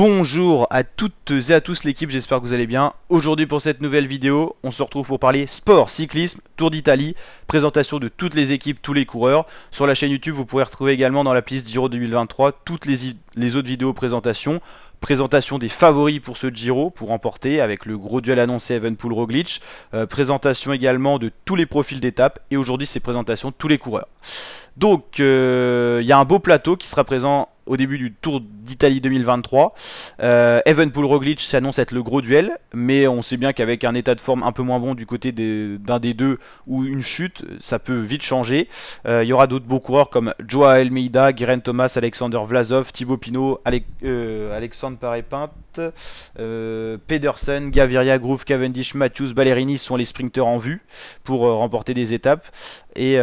Bonjour à toutes et à tous l'équipe, j'espère que vous allez bien. Aujourd'hui pour cette nouvelle vidéo, on se retrouve pour parler sport, cyclisme, Tour d'Italie, présentation de toutes les équipes, tous les coureurs. Sur la chaîne YouTube, vous pourrez retrouver également dans la playlist Giro 2023 toutes les autres vidéos présentations. Présentation des favoris pour ce Giro, pour remporter, avec le gros duel annoncé Evenepoel-Roglic. Présentation également de tous les profils d'étape. Et aujourd'hui, c'est présentation de tous les coureurs. Donc, il y a un beau plateau qui sera présent au début du Tour d'Italie 2023. Evenepoel-Roglic s'annonce être le gros duel, mais on sait bien qu'avec un état de forme un peu moins bon du côté d'un des deux ou une chute, ça peut vite changer. Il y aura d'autres beaux coureurs comme Joao Almeida, Geraint Thomas, Alexander Vlasov, Thibaut Pinot, Alexandre Paré-Pinte, Pedersen, Gaviria, Groove, Cavendish, Matthews, Ballerini sont les sprinteurs en vue pour remporter des étapes. Et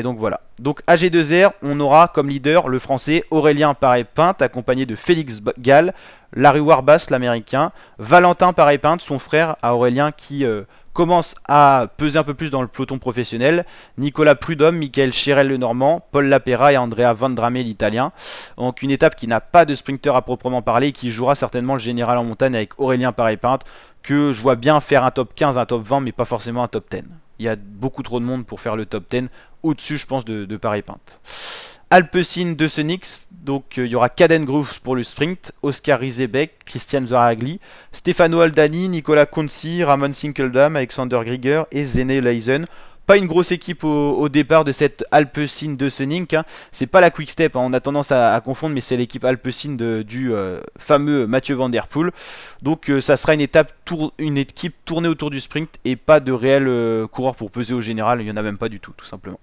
donc voilà. Donc AG2R, on aura comme leader le français Aurélien Paré-Pinte, accompagné de Félix Gall, Larry Warbasse, l'américain, Valentin Paré-Pinte, son frère à Aurélien, qui commence à peser un peu plus dans le peloton professionnel, Nicolas Prudhomme, Michael Chérel le Normand, Paul Lapera et Andrea Vandrame l'italien. Donc une étape qui n'a pas de sprinter à proprement parler et qui jouera certainement le général en montagne avec Aurélien Paré-Pinte, que je vois bien faire un top 15, un top 20, mais pas forcément un top 10. Il y a beaucoup trop de monde pour faire le top 10, au-dessus je pense de Paré-Pinte. Alpecin de Senix, donc il y aura Caden Groves pour le sprint, Oscar Rizebeck, Christian Zaragli, Stefano Aldani, Nicolas Conci, Ramon Sinkeldam, Alexander Grieger et Zene Leisen. Pas une grosse équipe au départ de cette Alpecin de Senink, hein. C'est pas la Quick Step, hein. On a tendance à confondre, mais c'est l'équipe Alpecin du fameux Mathieu Van Der Poel. Donc ça sera une équipe tournée autour du sprint et pas de réel coureur pour peser au général, il n'y en a même pas du tout simplement.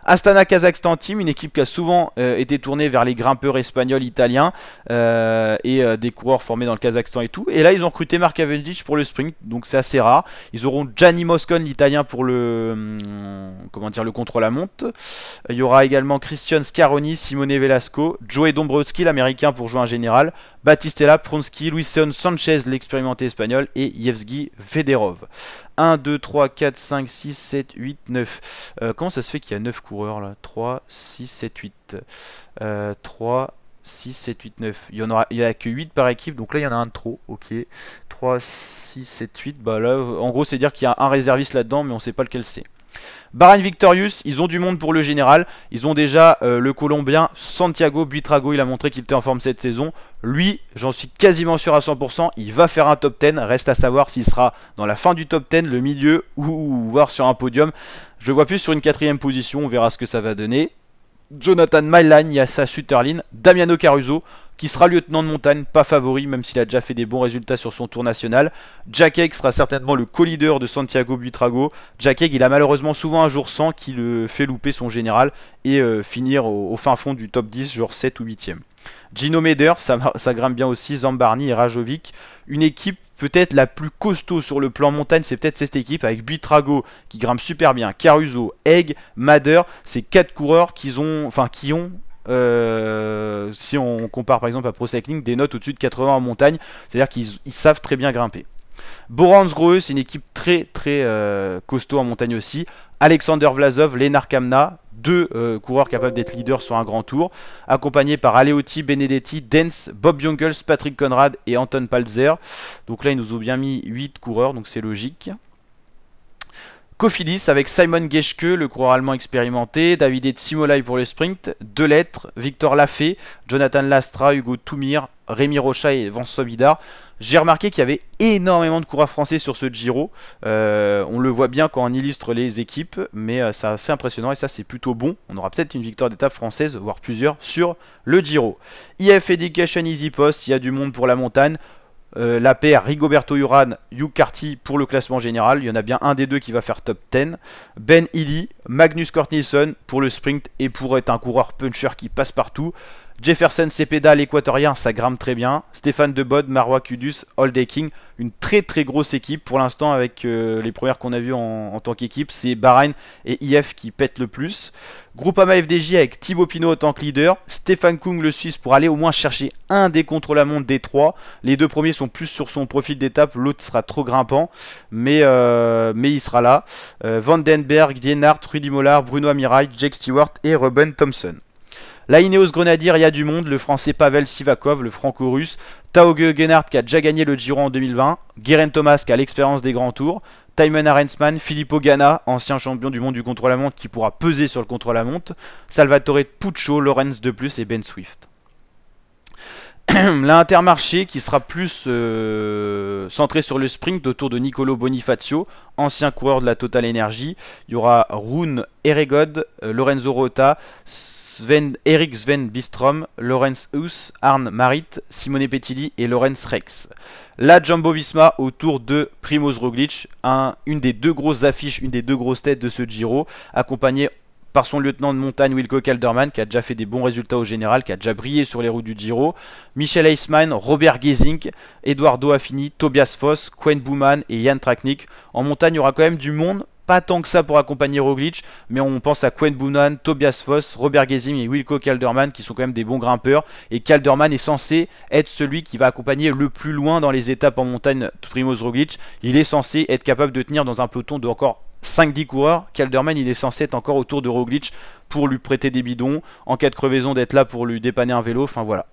Astana Kazakhstan Team, une équipe qui a souvent été tournée vers les grimpeurs espagnols, italiens et des coureurs formés dans le Kazakhstan et tout. Et là, ils ont recruté Mark Cavendish pour le sprint, donc c'est assez rare. Ils auront Gianni Moscon, l'italien, pour le contre-la-montre. Il y aura également Christian Scaroni, Simone Velasco, Joey Dombrowski, l'américain, pour jouer un général, Batistella, Pronsky, Luisson Sanchez, l'expérimenté espagnol, et Yevgeny Federov. 1, 2, 3, 4, 5, 6, 7, 8, 9. Comment ça se fait qu'il y a 9 coureurs là? 3, 6, 7, 8. 3, 6, 7, 8, 9. Il n'y a que 8 par équipe, donc là il y en a un de trop. Ok. 3, 6, 7, 8. Bah là, en gros, c'est dire qu'il y a un réserviste là-dedans, mais on ne sait pas lequel c'est. Bahrain Victorious, ils ont du monde pour le général. Ils ont déjà le Colombien Santiago Buitrago, il a montré qu'il était en forme cette saison. Lui, j'en suis quasiment sûr à 100%, il va faire un top 10. Reste à savoir s'il sera dans la fin du top 10, le milieu ou voire sur un podium. Je le vois plus sur une 4ème position, on verra ce que ça va donner. Jonathan Myline, Yassa Sutterlin, Damiano Caruso, qui sera lieutenant de montagne, pas favori, même s'il a déjà fait des bons résultats sur son tour national. Jack Haig sera certainement le co-leader de Santiago Buitrago. Jack Haig, il a malheureusement souvent un jour 100 qui le fait louper son général et finir au fin fond du top 10, genre 7 ou 8ème. Gino Meder, ça grimpe bien aussi, Zambarni et Rajovic. Une équipe peut-être la plus costaud sur le plan montagne, c'est peut-être cette équipe avec Buitrago qui grimpe super bien, Caruso, Haig, Mader, ces 4 coureurs qui ont, si on compare par exemple à Pro Cycling, des notes au-dessus de 80 en montagne, c'est-à-dire qu'ils savent très bien grimper. Borans Grohe, c'est une équipe très costaud en montagne aussi. Alexander Vlasov, Lennart Kamna, 2 coureurs capables d'être leaders sur un grand tour, accompagnés par Aleotti, Benedetti, Dens, Bob Jungels, Patrick Conrad et Anton Palzer. Donc là, ils nous ont bien mis 8 coureurs, donc c'est logique. Cofidis avec Simon Geschke, le coureur allemand expérimenté, Davide Tsimolai pour le sprint, Delettre, Victor Lafay, Jonathan Lastra, Hugo Toumir, Rémi Rocha et Vincent Bidard. J'ai remarqué qu'il y avait énormément de coureurs français sur ce Giro. On le voit bien quand on illustre les équipes, mais c'est assez impressionnant et ça c'est plutôt bon. On aura peut-être une victoire d'étape française, voire plusieurs, sur le Giro. IF Education Easy Post, il y a du monde pour la montagne. La paire Rigoberto Urán, Hugh Carty pour le classement général. Il y en a bien un des deux qui va faire top 10. Ben Healy, Magnus Cort Nielsen pour le sprint et pour être un coureur puncher qui passe partout. Jefferson Cepeda, l'équatorien, ça grimpe très bien. Stéphane Debod, Marois Kudus, Holdeking, une très grosse équipe pour l'instant avec les premières qu'on a vues en tant qu'équipe. C'est Bahreïn et IF qui pètent le plus. Groupama FDJ avec Thibaut Pinot en tant que leader. Stéphane Kung, le Suisse, pour aller au moins chercher un des contre-la-montre des 3. Les 2 premiers sont plus sur son profil d'étape, l'autre sera trop grimpant, mais il sera là. Vandenberg, Dienhart, Rudy Mollard, Bruno Amirail, Jake Stewart et Ruben Thompson. La Ineos Grenadier, il y a du monde. Le français Pavel Sivakov, le franco-russe. Tao Geoghegan qui a déjà gagné le Giro en 2020. Guerin Thomas qui a l'expérience des grands tours. Thymen Arensman, Filippo Ganna, ancien champion du monde du contre-la-montre qui pourra peser sur le contre-la-montre. Salvatore Puccio, Lorenz De Plus et Ben Swift. L'Intermarché qui sera plus centré sur le sprint autour de Nicolo Bonifacio, ancien coureur de la Total Energy. Il y aura Rune Eregod, Lorenzo Rota, Erik Sven Bistrom, Lorenz Huss, Arne Marit, Simone Pettilli et Lorenz Rex. La Jumbo Visma autour de Primoz Roglic, une des deux grosses affiches, une des deux grosses têtes de ce Giro, accompagné par son lieutenant de montagne Wilco Kelderman qui a déjà fait des bons résultats au général, qui a déjà brillé sur les routes du Giro, Michel Eisman, Robert Gesink, Eduardo Affini, Tobias Foss, Quen Bouman et Jan Traknik. En montagne, il y aura quand même du monde, pas tant que ça pour accompagner Roglic, mais on pense à Quen Bouman, Tobias Foss, Robert Gesink et Wilco Kelderman qui sont quand même des bons grimpeurs, et Kelderman est censé être celui qui va accompagner le plus loin dans les étapes en montagne Primoz Roglic. Il est censé être capable de tenir dans un peloton de encore 5-10 coureurs. Kelderman il est censé être encore autour de Roglic pour lui prêter des bidons, en cas de crevaison d'être là pour lui dépanner un vélo, enfin voilà.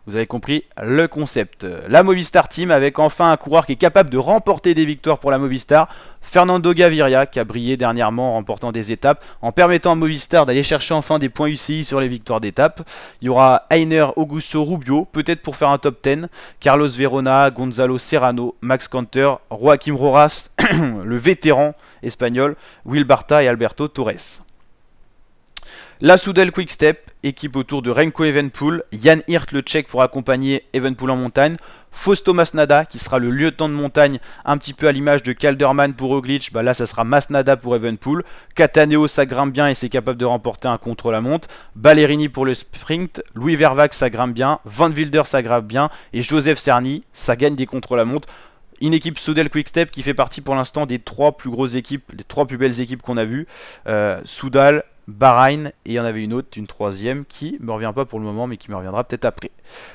Vous avez compris le concept. La Movistar Team avec enfin un coureur qui est capable de remporter des victoires pour la Movistar. Fernando Gaviria qui a brillé dernièrement en remportant des étapes, en permettant à Movistar d'aller chercher enfin des points UCI sur les victoires d'étapes. Il y aura Heiner Augusto Rubio, peut-être pour faire un top 10. Carlos Verona, Gonzalo Serrano, Max Canter, Joaquim Rojas, le vétéran espagnol, Will Barta et Alberto Torres. La Soudal Quick-Step, équipe autour de Remco Evenepoel, Jan Hirt le Tchèque pour accompagner Evenepoel en montagne, Fausto Masnada qui sera le lieutenant de montagne un petit peu à l'image de Kelderman pour Roglic, là ça sera Masnada pour Evenepoel, Cataneo ça grimpe bien et c'est capable de remporter un contre-la-montre, Ballerini pour le sprint, Louis Vervac ça grimpe bien, Van Wilder ça grimpe bien et Joseph Cerny ça gagne des contre-la-montre. Une équipe Soudal Quick-Step qui fait partie pour l'instant des trois plus grosses équipes, les trois plus belles équipes qu'on a vues, Soudal, Bahreïn, et il y en avait une autre, une troisième qui me revient pas pour le moment mais qui me reviendra peut-être après.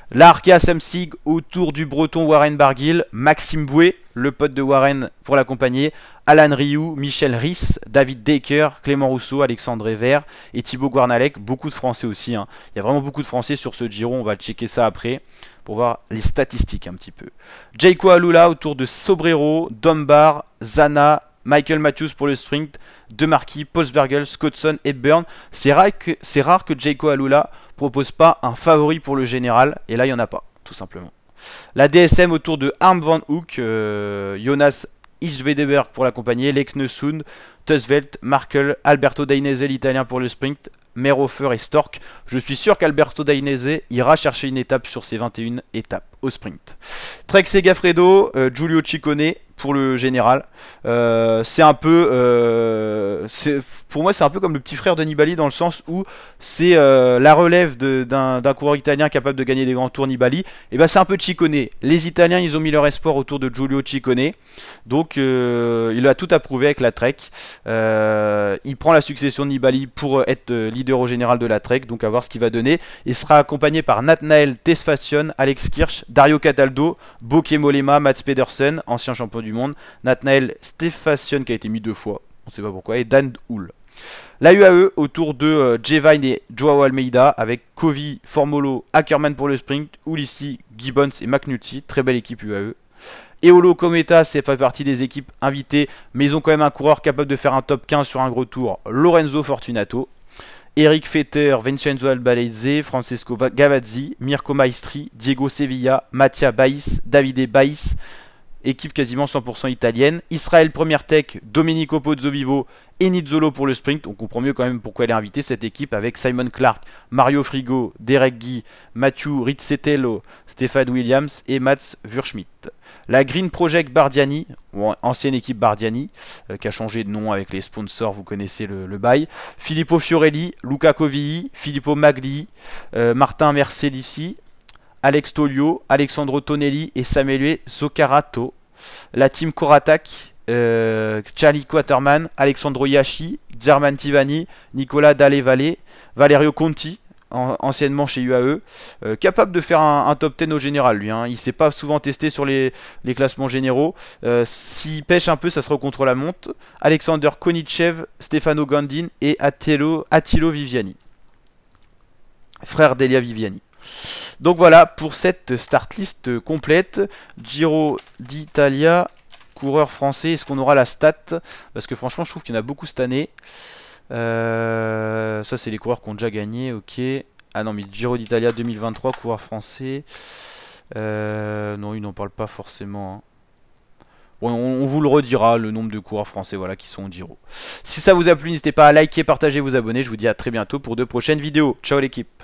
La Arkea Samsic autour du breton Warren Barguil, Maxime Bouet, le pote de Warren pour l'accompagner, Alan Rioux, Michel Risse, David Decker, Clément Rousseau, Alexandre Evert et Thibaut Guarnalec, beaucoup de Français aussi, hein. Il y a vraiment beaucoup de Français sur ce Giro, on va checker ça après pour voir les statistiques un petit peu. Jayco Alula autour de Sobrero, Dombar, Zana, Michael Matthews pour le sprint, De Marquis, Polsbergel, Scottson et Burn. C'est rare que Jayco Alula propose pas un favori pour le général, et là il n'y en a pas, tout simplement. La DSM autour de Harm Van Hoek, Jonas Isvedeberg pour l'accompagner, Leknesund, Tusvelt, Markel, Alberto Dainese l'italien pour le sprint, Merhofer et Stork. Je suis sûr qu'Alberto Dainese ira chercher une étape sur ses 21 étapes au sprint. Trek Segafredo, Giulio Ciccone pour le général. C'est un peu, pour moi c'est un peu comme le petit frère de Nibali dans le sens où c'est la relève d'un coureur italien capable de gagner des grands tours Nibali. Et ben c'est un peu Ciccone. Les Italiens ils ont mis leur espoir autour de Giulio Ciccone, donc il a tout approuvé avec la Trek. Il prend la succession de Nibali pour être leader au général de la Trek, donc à voir ce qu'il va donner. Il sera accompagné par Nathanael Tesfacion, Alex Kirch, Dario Cataldo, Bauke Mollema, Mats Pedersen, ancien champion du monde, Nathanael Tesfacion qui a été mis 2 fois, on ne sait pas pourquoi, et Dan Hull. La UAE autour de Jevine et Joao Almeida avec Covey, Formolo, Ackerman pour le sprint, Ulissi, Gibbons et McNulty, très belle équipe UAE. Eolo Cometa, c'est pas partie des équipes invitées, mais ils ont quand même un coureur capable de faire un top 15 sur un gros tour, Lorenzo Fortunato. Eric Fetter, Vincenzo Albanese, Francesco Gavazzi, Mirko Maestri, Diego Sevilla, Mattia Baïs, Davide Baïs, équipe quasiment 100% italienne. Israël Première Tech, Domenico Pozzovivo et Nizzolo pour le sprint. On comprend mieux quand même pourquoi elle est invitée cette équipe avec Simon Clark, Mario Frigo, Derek Guy, Mathieu Rizzetello, Stéphane Williams et Mats Wurschmidt. La Green Project Bardiani, ancienne équipe Bardiani, qui a changé de nom avec les sponsors, vous connaissez le bail. Filippo Fiorelli, Luca Covii, Filippo Magli, Martin Mercelici, Alex Tolio, Alexandro Tonelli et Samuele Zoccarato. La team Coratak, Charlie Quaterman, Alexandro Yashi, German Tivani, Nicolas Dalle Valle, Valerio Conti, anciennement chez UAE, capable de faire un top 10 au général lui, hein. Il s'est pas souvent testé sur les classements généraux, s'il pêche un peu ça sera contre la montre. Alexander Konichev, Stefano Gandin et Attilo Viviani. frère d'Elia Viviani. Donc voilà pour cette start list complète. Giro d'Italia, coureur français. Est-ce qu'on aura la stat? Parce que franchement, je trouve qu'il y en a beaucoup cette année. Ça, c'est les coureurs qui ont déjà gagné. Ok. Ah non, mais Giro d'Italia 2023, coureur français. Non, il n'en parle pas forcément. Hein. Bon, on vous le redira, le nombre de coureurs français voilà, qui sont au Giro. Si ça vous a plu, n'hésitez pas à liker, partager, vous abonner. Je vous dis à très bientôt pour de prochaines vidéos. Ciao l'équipe!